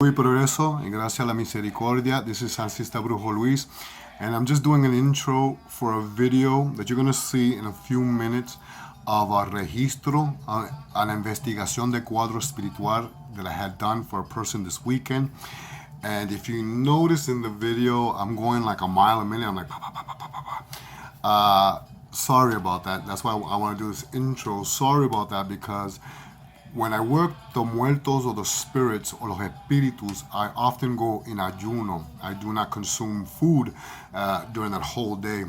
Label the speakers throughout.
Speaker 1: Y progreso y gracias a la misericordia. This is Sancista Luis, and I'm just doing an intro for a video that you're going to see in a few minutes of a registro, an investigación de cuadro espiritual that I had done for a person this weekend. And if you notice in the video, I'm going like a mile a minute. I'm like, pa, pa, pa, pa, pa, pa, pa. Sorry about that. That's why I want to do this intro. Sorry about that because when I work the muertos or the spirits or los espíritus, I often go in ayuno. I do not consume food during that whole day.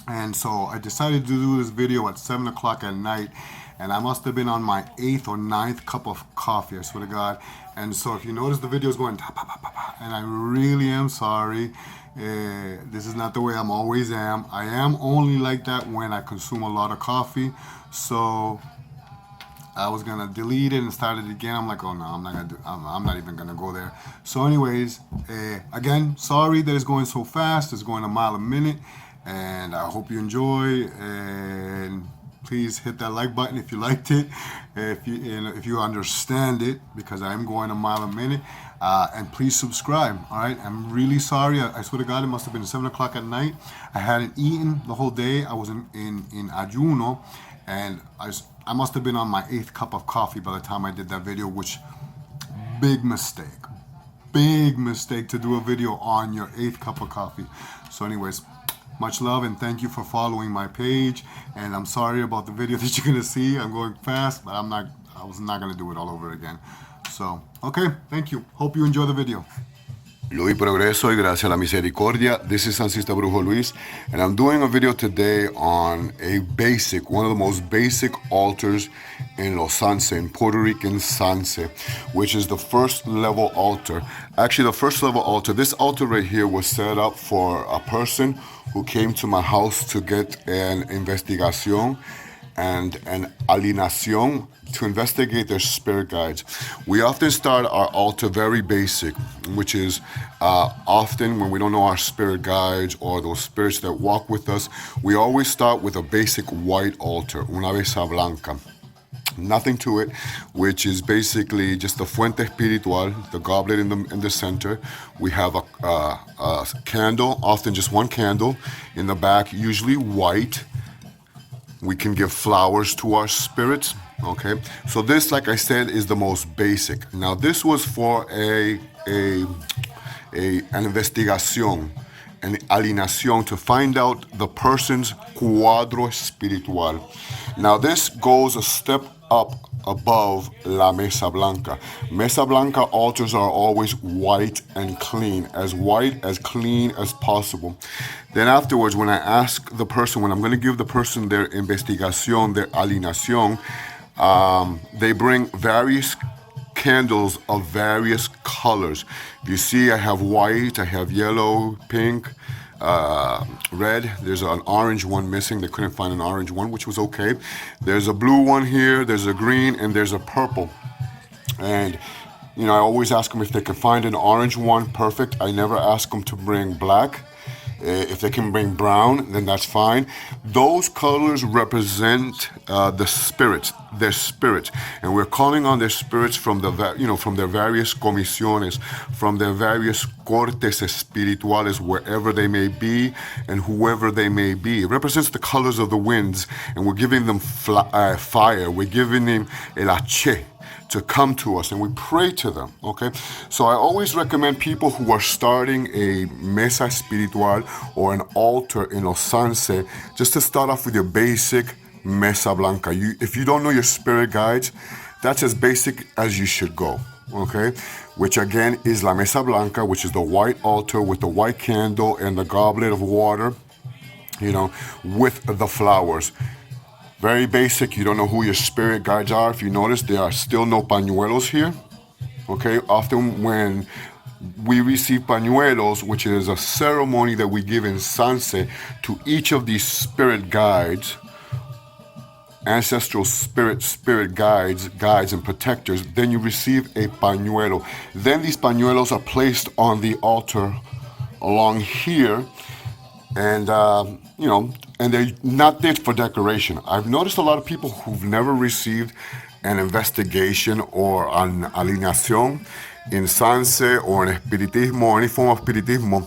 Speaker 1: And so I decided to do this video at 7 o'clock at night, and I must have been on my 8th or 9th cup of coffee, I swear to God. And so if you notice, the video is going ta, pa, pa, pa, pa, and I really am sorry. This is not the way I'm always am. I am only like that when I consume a lot of coffee. So I was gonna delete it and start it again. I'm like, oh no, I'm not gonna do. I'm not even gonna go there. So, anyways, again, sorry that it's going so fast. It's going a mile a minute, and I hope you enjoy. And please hit that like button if you liked it, if you understand it, because I am going a mile a minute. And please subscribe. All right, I'm really sorry. I swear to God, it must have been 7 o'clock at night. I hadn't eaten the whole day. I was in ayuno, and I must have been on my 8th cup of coffee by the time I did that video, which big mistake to do a video on your 8th cup of coffee. So anyways, much love and thank you for following my page. And I'm sorry about the video that you're gonna see. I'm going fast, but I was not gonna do it all over again. So, okay, thank you. Hope you enjoy the video. Luz y progreso y gracias a la misericordia. This is Sancista Luis, and I'm doing a video today on one of the most basic altars in Los Sance, in Puerto Rican Sanse, which is the first level altar. Actually, the first level altar, this altar right here was set up for a person who came to my house to get an investigación and an alienación to investigate their spirit guides. We often start our altar very basic, which is often when we don't know our spirit guides or those spirits that walk with us, we always start with a basic white altar, una mesa blanca. Nothing to it, which is basically just the fuente espiritual, the goblet in the center. We have a candle, often just one candle in the back, usually white. We can give flowers to our spirits, okay? So this, like I said, is the most basic. Now this was for an investigación, an alienación, to find out the person's cuadro espiritual. Now this goes a step up above la Mesa Blanca. Mesa Blanca altars are always white and clean, as clean as possible. Then afterwards, when I ask the person, when I'm going to give the person their investigación, their alienación, they bring various candles of various colors. You see, I have white, I have yellow, pink, red. There's an orange one missing. They couldn't find an orange one, which was okay. There's a blue one here, there's a green, and there's a purple. And I always ask them if they can find an orange one, perfect. I never ask them to bring black. If they can bring brown, then that's fine. Those colors represent the spirits, their spirits, and we're calling on their spirits from from their various comisiones, from their various cortes espirituales, wherever they may be and whoever they may be. It represents the colors of the winds, and we're giving them fire. We're giving them el H to come to us, and we pray to them, okay? So I always recommend people who are starting a mesa espiritual or an altar in Los Sance, just to start off with your basic mesa blanca. If you don't know your spirit guides, that's as basic as you should go, okay? Which again is la mesa blanca, which is the white altar with the white candle and the goblet of water, with the flowers. Very basic. You don't know who your spirit guides are. If you notice, there are still no pañuelos here. Okay, often when we receive pañuelos, which is a ceremony that we give in Sanse to each of these spirit guides, ancestral spirit guides and protectors, then you receive a pañuelo. Then these pañuelos are placed on the altar along here, and and they're not there for decoration. I've noticed a lot of people who've never received an investigation or an alienación, in Sanse or in Espiritismo or any form of Espiritismo,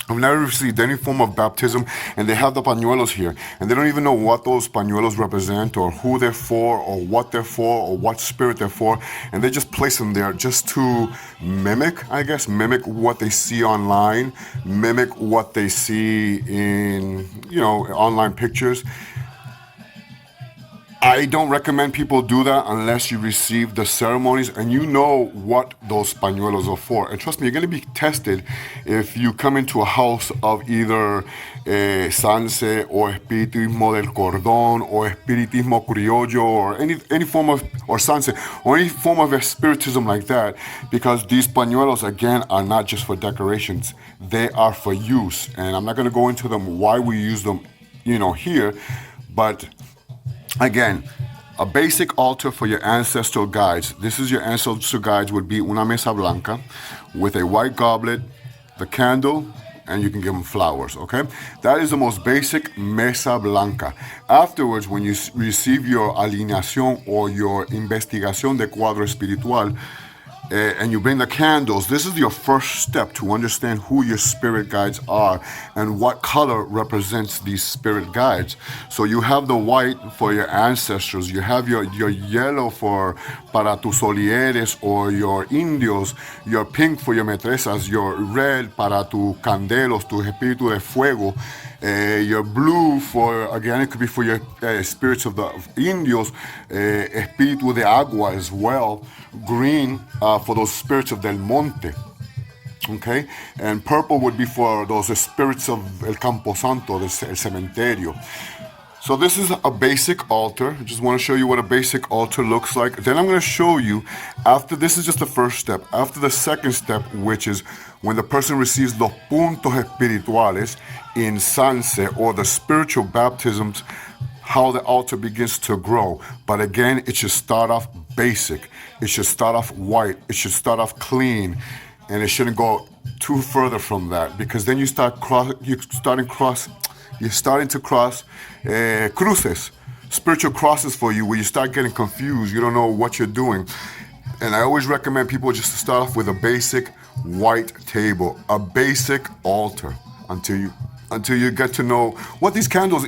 Speaker 1: I've never received any form of baptism, and they have the pañuelos here, and they don't even know what those pañuelos represent or who they're for or what they're for or what spirit they're for, and they just place them there just to mimic what they see online, mimic what they see in, online pictures. I don't recommend people do that unless you receive the ceremonies and you know what those pañuelos are for. And trust me, you're going to be tested if you come into a house of either Sanse or Espiritismo del Cordón or Espiritismo Criollo or any form of, or Sanse, or any form of spiritism like that, because these pañuelos, again, are not just for decorations. They are for use. And I'm not going to go into them why we use them, here, but again, a basic altar for your ancestral guides. This is your ancestral guides would be una mesa blanca with a white goblet, the candle, and you can give them flowers, okay? That is the most basic mesa blanca. Afterwards, when you receive your alineación or your investigación de cuadro espiritual, and you bring the candles, this is your first step to understand who your spirit guides are and what color represents these spirit guides. So you have the white for your ancestors, you have your yellow for para tus solieres or your indios, your pink for your metresas, your red para tu candelos, tu espíritu de fuego, your blue for, again, it could be for your spirits of the indios, espíritu de agua as well, green for those spirits of del monte, okay, and purple would be for those spirits of el campo santo, el cementerio. So this is a basic altar. I just want to show you what a basic altar looks like. Then I'm going to show you, after this is just the first step, after the second step, which is when the person receives los puntos espirituales in Sanse or the spiritual baptisms, how the altar begins to grow. But again, it should start off basic. It should start off white. It should start off clean. And it shouldn't go too further from that, because then you're starting to cross cruces, spiritual crosses for you, where you start getting confused. You don't know what you're doing. And I always recommend people just to start off with a basic white table, a basic altar, until you get to know what these candles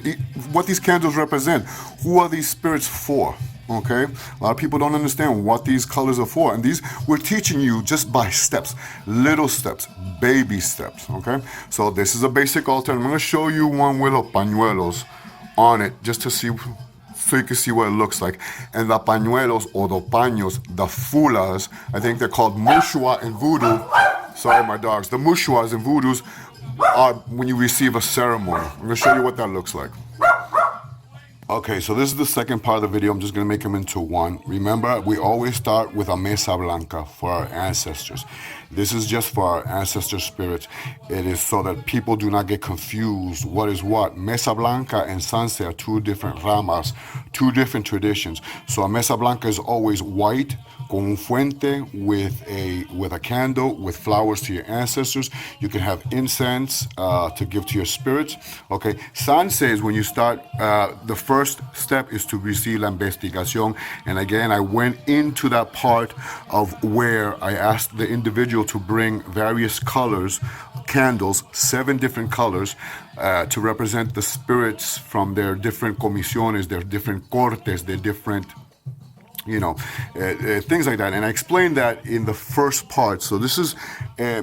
Speaker 1: represent. Who are these spirits for? Okay, a lot of people don't understand what these colors are for, and these we're teaching you just by steps, little steps, baby steps. Okay, so this is a basic altar. I'm going to show you one with the pañuelos on it, just to see, so you can see what it looks like. And the pañuelos or the paños, the fulas, I think they're called mushua in Voodoo. Sorry, my dogs. The mushuas and Voodoos are when you receive a ceremony. I'm going to show you what that looks like. Okay, so this is the second part of the video. I'm just going to make them into one. Remember, we always start with a mesa blanca for our ancestors. This is just for our ancestor spirits. It is so that people do not get confused what is what. Mesa blanca and Sanse are two different ramas, two different traditions. So a mesa blanca is always white, con un fuente, with a candle, with flowers to your ancestors. You can have incense to give to your spirits. Okay, Sanse is when you start, the first step is to receive la investigación. And again, I went into that part of where I asked the individual to bring various colors, candles, 7 different colors, to represent the spirits from their different comisiones, their different cortes, their different things like that. And I explained that in the first part. So this is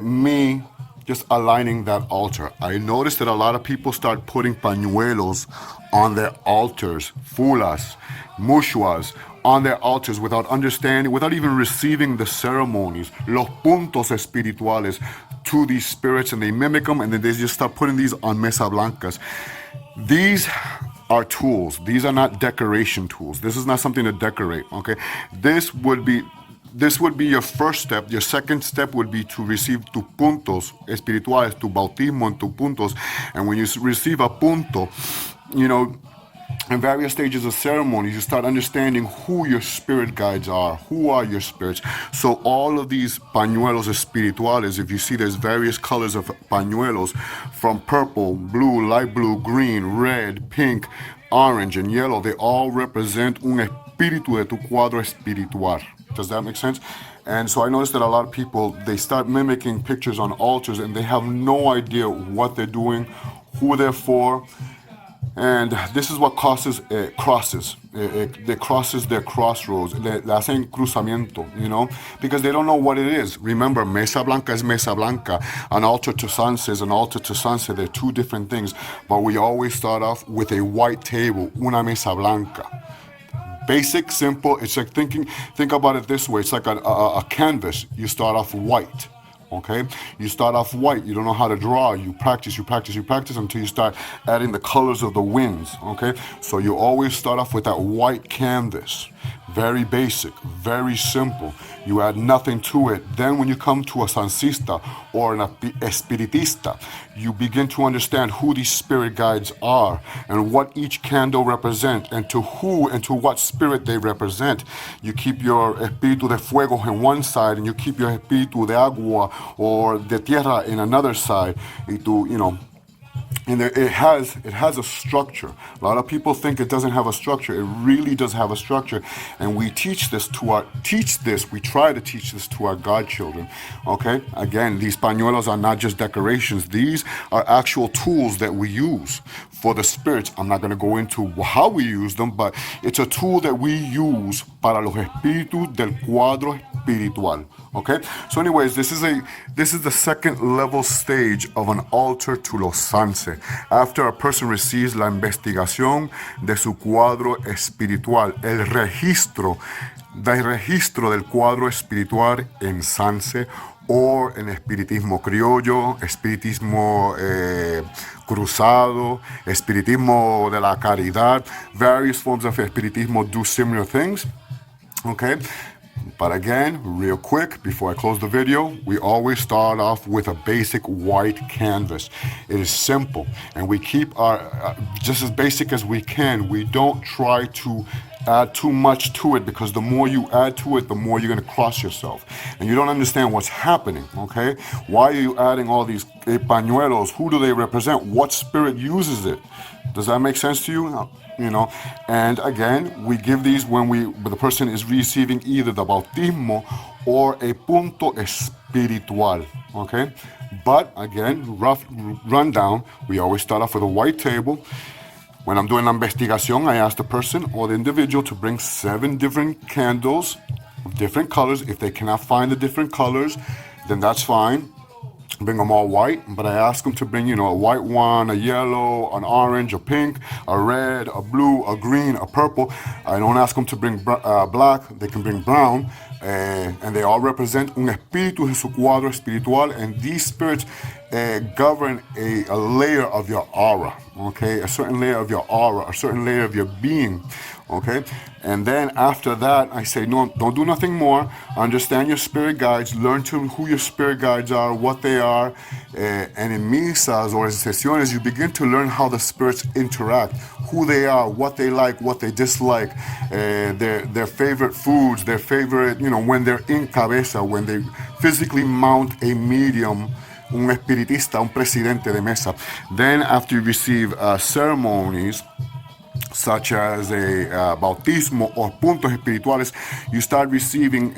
Speaker 1: me just aligning that altar. I noticed that a lot of people start putting pañuelos on their altars, fulas, mushuas, on their altars without understanding, without even receiving the ceremonies, los puntos espirituales to these spirits, and they mimic them, and then they just start putting these on mesa blancas. These are tools. These are not decoration tools. This is not something to decorate, okay? This would be your first step. Your second step would be to receive tu puntos espirituales, tu bautismo en tu puntos. And when you receive a punto, in various stages of ceremonies, you start understanding who your spirit guides are, who are your spirits. So all of these pañuelos espirituales, if you see there's various colors of pañuelos, from purple, blue, light blue, green, red, pink, orange, and yellow, they all represent un espíritu de tu cuadro espiritual. Does that make sense? And so I noticed that a lot of people, they start mimicking pictures on altars and they have no idea what they're doing, who they're for. And this is what causes crosses. They crosses their crossroads. Le hacen cruzamiento, you know, because they don't know what it is. Remember, Mesa Blanca is Mesa Blanca. An altar to Sanse is an altar to Sanse. They're two different things. But we always start off with a white table, una Mesa Blanca. Basic, simple. It's like think about it this way. It's like a canvas. You start off white. Okay, you start off white. You don't know how to draw. You practice until you start adding the colors of the winds. Okay, so you always start off with that white canvas. Very basic, very simple. You add nothing to it. Then when you come to a Sancista or an Espiritista, you begin to understand who these spirit guides are and what each candle represents and to who and to what spirit they represent. You keep your Espíritu de Fuego on one side and you keep your Espíritu de Agua or de Tierra in another side. And it has a structure. A lot of people think it doesn't have a structure. It really does have a structure. And we teach this, we try to teach this to our godchildren. Okay? Again, these pañuelos are not just decorations. These are actual tools that we use for the spirits. I'm not going to go into how we use them, but it's a tool that we use para los espíritus del cuadro espiritual. Okay? So anyways, this is the second level stage of an altar to los Sance. After a person receives la investigación de su cuadro espiritual, el registro del cuadro espiritual en Sance o en espiritismo criollo, espiritismo cruzado, espiritismo de la caridad. Various forms of espiritismo do similar things. Okay? But again, real quick, before I close the video, we always start off with a basic white canvas. It is simple, and we keep our just as basic as we can. We don't try to add too much to it, because the more you add to it, the more you're going to cross yourself. And you don't understand what's happening, okay? Why are you adding all these pañuelos? Who do they represent? What spirit uses it? Does that make sense to you? You know, and again, we give these when the person is receiving either the bautismo or a punto espiritual, okay? But again, rough rundown, we always start off with a white table. When I'm doing la investigación, I ask the person or the individual to bring 7 different candles of different colors. If they cannot find the different colors, then that's fine. Bring them all white, but I ask them to bring, a white one, a yellow, an orange, a pink, a red, a blue, a green, a purple. I don't ask them to bring black, they can bring brown, and they all represent un espíritu en su cuadro espiritual, and these spirits govern a layer of your aura, okay? A certain layer of your aura, a certain layer of your being, okay? And then after that, I say, no, don't do nothing more. Understand your spirit guides. Learn who your spirit guides are, what they are. And in misas or sesiones, you begin to learn how the spirits interact, who they are, what they like, what they dislike, their favorite foods, their favorite, when they're in cabeza, when they physically mount a medium, un espiritista, un presidente de mesa. Then after you receive ceremonies, such as a bautismo or puntos espirituales, you start receiving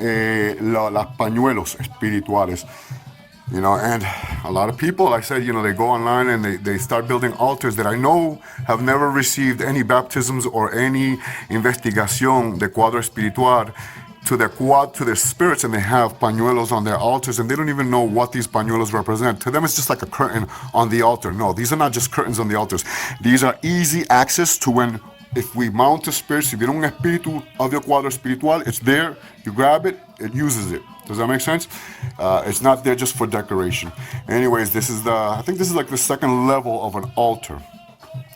Speaker 1: las pañuelos espirituales. And a lot of people, like I said, they go online and they start building altars that I know have never received any baptisms or any investigación de cuadro espiritual to their spirits, and they have pañuelos on their altars, and they don't even know what these pañuelos represent. To them, it's just like a curtain on the altar. No, these are not just curtains on the altars. These are easy access to if we mount a spirit, si viene un espíritu of your cuadro espiritual, it's there, you grab it, it uses it. Does that make sense? It's not there just for decoration. Anyways, I think this is like the second level of an altar.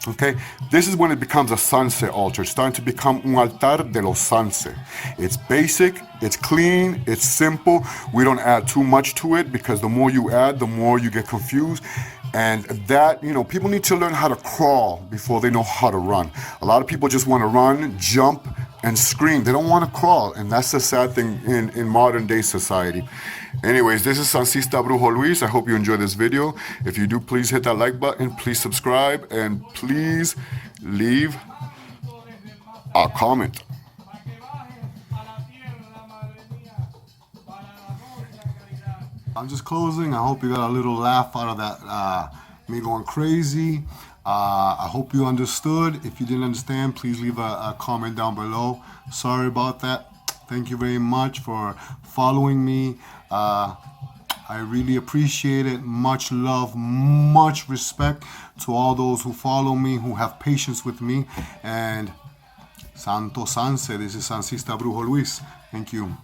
Speaker 1: Okay, this is when it becomes a Sanse altar. It's starting to become un altar de los Sanse. It's basic, it's clean, it's simple. We don't add too much to it, because the more you add, the more you get confused. And that, people need to learn how to crawl before they know how to run. A lot of people just want to run, jump, and scream. They don't want to crawl, and that's the sad thing in modern day society. Anyways, this is Sancista Brujo Luis. I hope you enjoyed this video. If you do, please hit that like button, please subscribe, and please leave a comment. I'm just closing. I hope you got a little laugh out of that, me going crazy. I hope you understood. If you didn't understand, please leave a comment down below. Sorry about that. Thank you very much for following me. I really appreciate it. Much love, much respect to all those who follow me, who have patience with me. And Santo Sance, this is Sancista Brujo Luis. Thank you.